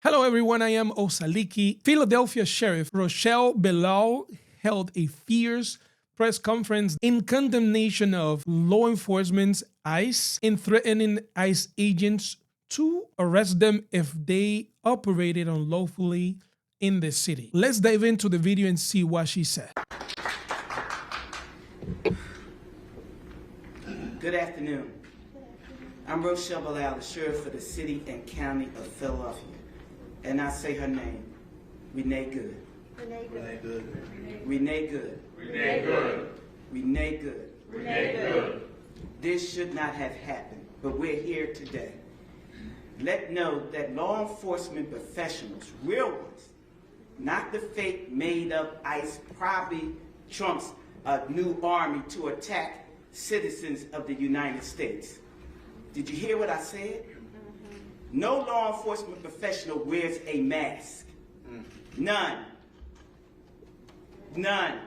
Hello, everyone. I am Osaliki. Philadelphia Sheriff Rochelle Bilal held a fierce press conference in condemnation of law enforcement's ICE in threatening ICE agents to arrest them if they operated unlawfully in the city. Let's dive into the video and see what she said. Good afternoon. I'm Rochelle Bilal, the sheriff for the city and county of Philadelphia. And I say her name, Renee Good. Renee Good. Renee Good. Renee Good. Renee Good. Renee Good. This should not have happened, but we're here today. Let know that law enforcement professionals, real ones, not the fake made up ICE, probably trumps a new army to attack citizens of the United States. Did you hear what I said? No law enforcement professional wears a mask. None. None.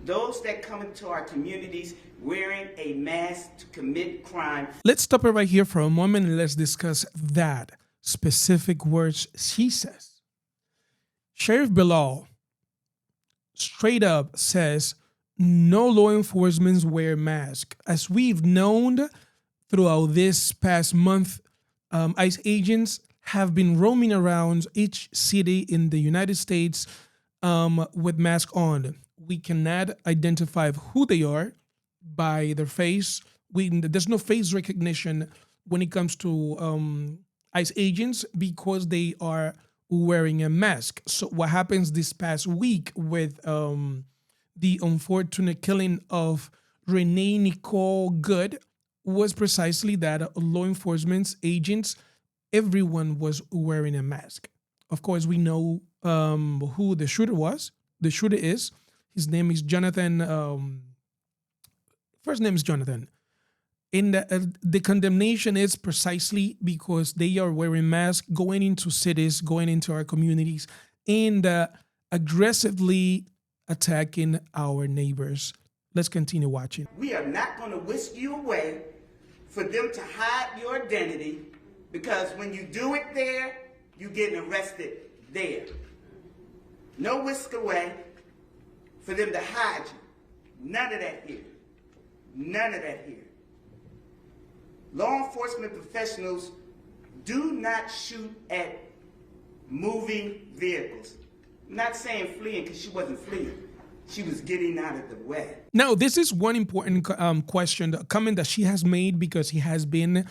Those that come into our communities wearing a mask to commit crime. Let's stop it right here for a moment and let's discuss that specific words she says. Sheriff Bilal straight up says no law enforcement wear masks. As we've known throughout this past month, ICE agents have been roaming around each city in the United States with masks on. We cannot identify who they are by their face. There's no face recognition when it comes to ICE agents because they are wearing a mask. So what happens this past week with the unfortunate killing of Renee Nicole Good was precisely that law enforcement agents, everyone was wearing a mask. Of course, we know who the shooter was. The shooter is. His name is Jonathan. First name is Jonathan. And the condemnation is precisely because they are wearing masks, going into cities, going into our communities, and aggressively attacking our neighbors. Let's continue watching. We are not going to whisk you away for them to hide your identity, because when you do it there, you're getting arrested there. No whisk away for them to hide you. None of that here. None of that here. Law enforcement professionals do not shoot at moving vehicles. I'm not saying fleeing because she wasn't fleeing. She was getting out of the way. Now, this is one important question, a comment that she has made because he has been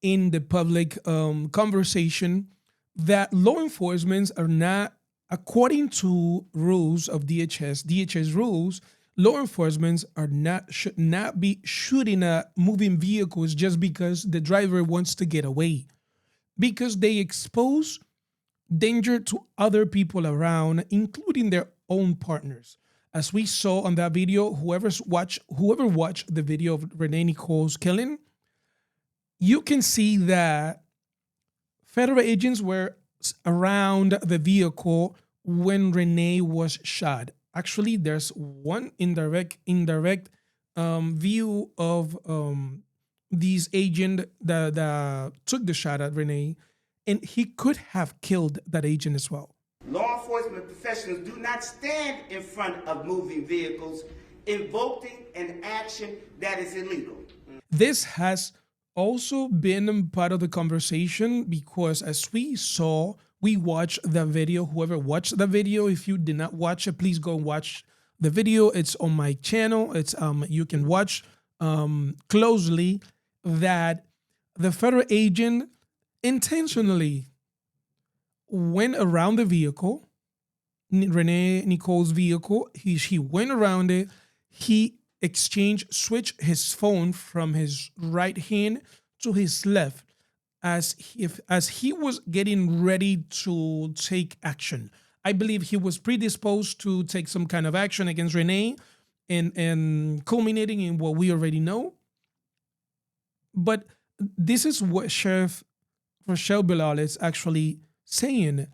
in the public conversation that law enforcement are not, according to rules of DHS rules, law enforcement should not be shooting at moving vehicles just because the driver wants to get away, because they expose danger to other people around, including their own partners. As we saw on that video, whoever watched the video of Renee Nicole's killing, you can see that federal agents were around the vehicle when Renee was shot. Actually, there's one indirect view of these agent that took the shot at Renee, and he could have killed that agent as well. Law enforcement professionals do not stand in front of moving vehicles invoking an action that is illegal. This has also been part of the conversation because as we watched the video. Whoever watched the video, if you did not watch it, please go watch the video. It's on my channel. It's you can watch closely that the federal agent intentionally went around the vehicle, Renee Nicole's vehicle. He went around it. He switched his phone from his right hand to his left as he was getting ready to take action. I believe he was predisposed to take some kind of action against Renee and culminating in what we already know. But this is what Sheriff Rochelle Bilal is actually saying.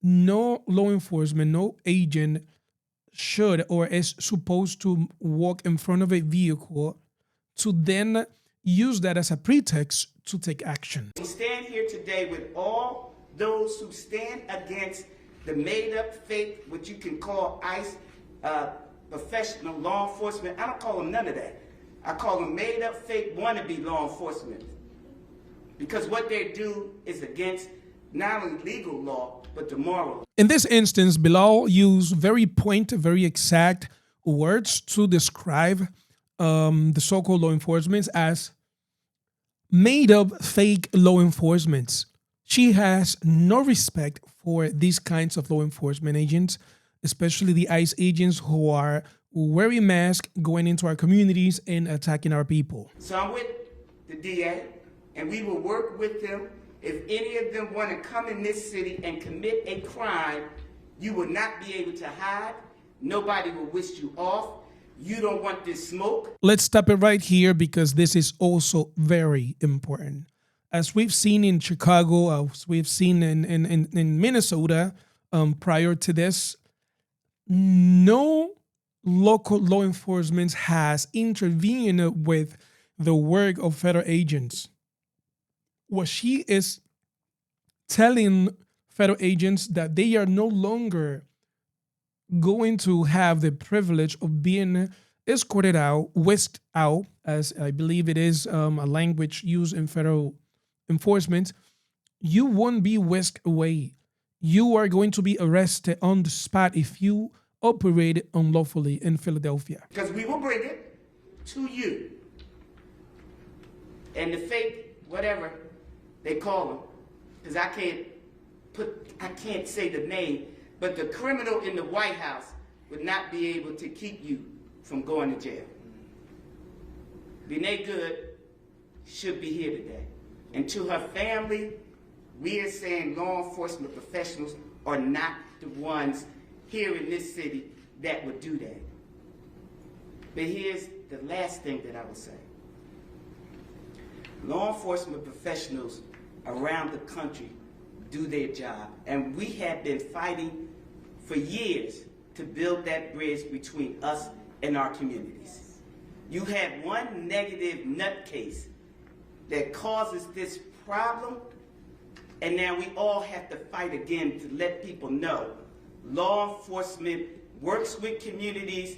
No law enforcement, no agent should or is supposed to walk in front of a vehicle to then use that as a pretext to take action. We stand here today with all those who stand against the made-up, fake, what you can call ICE, professional law enforcement. I don't call them none of that. I call them made-up, fake, wannabe law enforcement. Because what they do is against not only legal law, but the moral. In this instance, Bilal used very very exact words to describe the so-called law enforcement as made-up, fake law enforcement. She has no respect for these kinds of law enforcement agents, especially the ICE agents who are wearing masks, going into our communities and attacking our people. So I'm with the DA, and we will work with them. If any of them want to come in this city and commit a crime, you will not be able to hide. Nobody will wish you off. You don't want this smoke. Let's stop it right here because this is also very important. As we've seen in Chicago, as we've seen in Minnesota prior to this, no local law enforcement has intervened with the work of federal agents. What she is telling federal agents that they are no longer going to have the privilege of being escorted out, whisked out, as I believe it is a language used in federal enforcement. You won't be whisked away. You are going to be arrested on the spot if you operate unlawfully in Philadelphia. Because we will bring it to you. And the fake, whatever they call them, because I can't say the name, but the criminal in the White House would not be able to keep you from going to jail. Renee Good should be here today. And to her family, we are saying law enforcement professionals are not the ones here in this city that would do that. But here's the last thing that I will say. Law enforcement professionals around the country do their job, and we have been fighting for years to build that bridge between us and our communities. You have one negative nutcase that causes this problem, and now we all have to fight again to let people know law enforcement works with communities.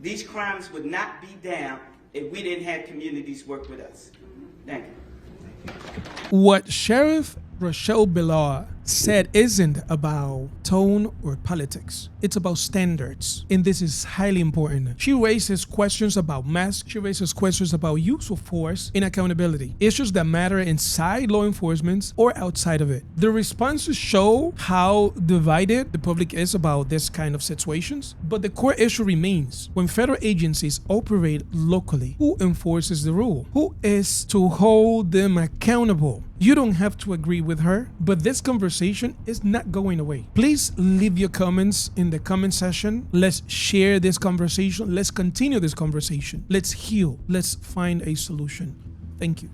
These crimes would not be down if we didn't have communities work with us. Thank you. What Sheriff Rochelle Bilal said isn't about tone or politics. It's about standards. And this is highly important. She raises questions about masks. She raises questions about use of force and accountability. Issues that matter inside law enforcement or outside of it. The responses show how divided the public is about this kind of situations. But the core issue remains. When federal agencies operate locally, who enforces the rule? Who is to hold them accountable? You don't have to agree with her, but this conversation is not going away. Please leave your comments in the comment section. Let's share this conversation. Let's continue this conversation. Let's heal. Let's find a solution. Thank you.